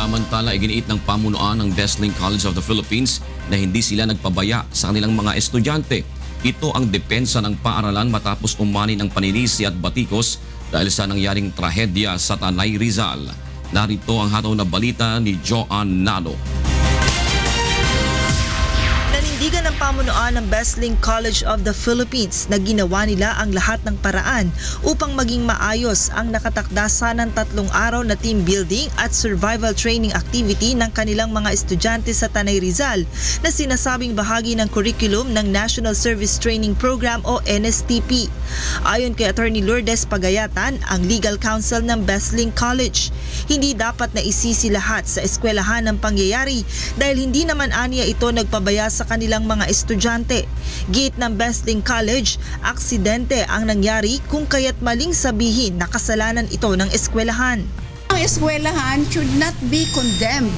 Samantala, iginiit ng pamunuan ng Besling College of the Philippines na hindi sila nagpabaya sa kanilang mga estudyante. Ito ang depensa ng paaralan matapos umani ng paninisi at batikos dahil sa nangyaring trahedya sa Tanay, Rizal. Narito ang hataw na balita ni Joan Nano. Nanindigan ng pamunuan ng Besling College of the Philippines na ginawa nila ang lahat ng paraan upang maging maayos ang nakatakda sanang 3 araw na team building at survival training activity ng kanilang mga estudyante sa Tanay, Rizal na sinasabing bahagi ng curriculum ng National Service Training Program o NSTP. Ayon kay Attorney Lourdes Pagayatan, ang legal counsel ng Besling College, hindi dapat na isisi lahat sa eskwelahan ng pangyayari dahil hindi naman aniya ito nagpabaya sa kanilang mga estudyante. Giit ng Besling College, aksidente ang nangyari kung kaya't maling sabihin na kasalanan ito ng eskwelahan. Ang eskwelahan should not be condemned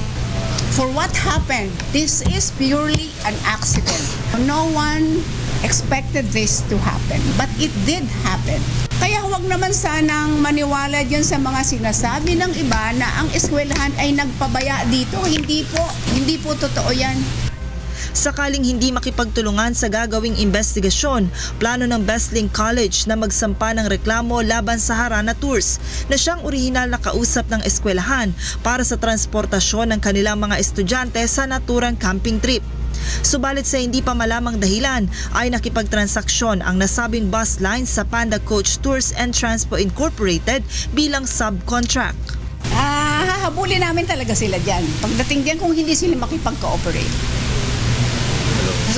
for what happened. This is purely an accident. No one expected this to happen, but it did happen. Kaya huwag naman sanang maniwala dyan sa mga sinasabi ng iba na ang eskwelahan ay nagpabaya dito. Hindi po totoo yan. Sakaling hindi makipagtulungan sa gagawing investigasyon, plano ng Besling College na magsampa ng reklamo laban sa Harana Tours na siyang orihinal na kausap ng eskwelahan para sa transportasyon ng kanilang mga estudyante sa naturang camping trip. Subalit sa hindi pa malamang dahilan ay nakipagtransaksyon ang nasabing bus line sa Panda Coach Tours and Transpo Incorporated bilang subcontract. Hahabulin namin talaga sila dyan. Pagdating dyan kung hindi sila makipag-cooperate.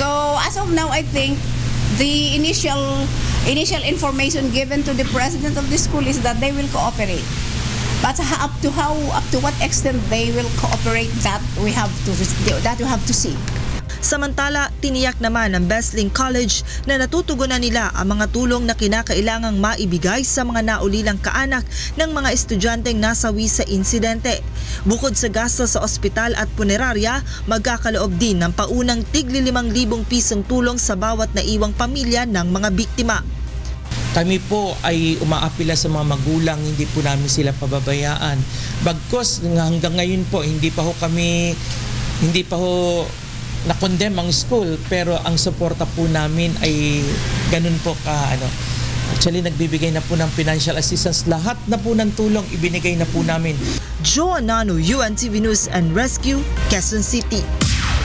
So as of now, I think the initial information given to the president of the school is that they will cooperate. But up to what extent they will cooperate, that we have to see. Samantala, tiniyak naman ng Besling College na natutugunan nila ang mga tulong na kinakailangang maibigay sa mga naulilang kaanak ng mga estudyanteng nasawi sa insidente. Bukod sa gastos sa ospital at punerarya, magkakaloob din ng paunang tigli 5,000 pisong tulong sa bawat naiwang pamilya ng mga biktima. Kami po ay umaapila sa mga magulang, hindi po namin sila pababayaan. Bagkus hanggang ngayon po hindi pa ho na-condemn ang school, pero ang suporta po namin ay ganun po actually nagbibigay na po ng financial assistance. Lahat na po ng tulong ibinigay na po namin. Joan Nano, UNTV News and Rescue, Quezon City.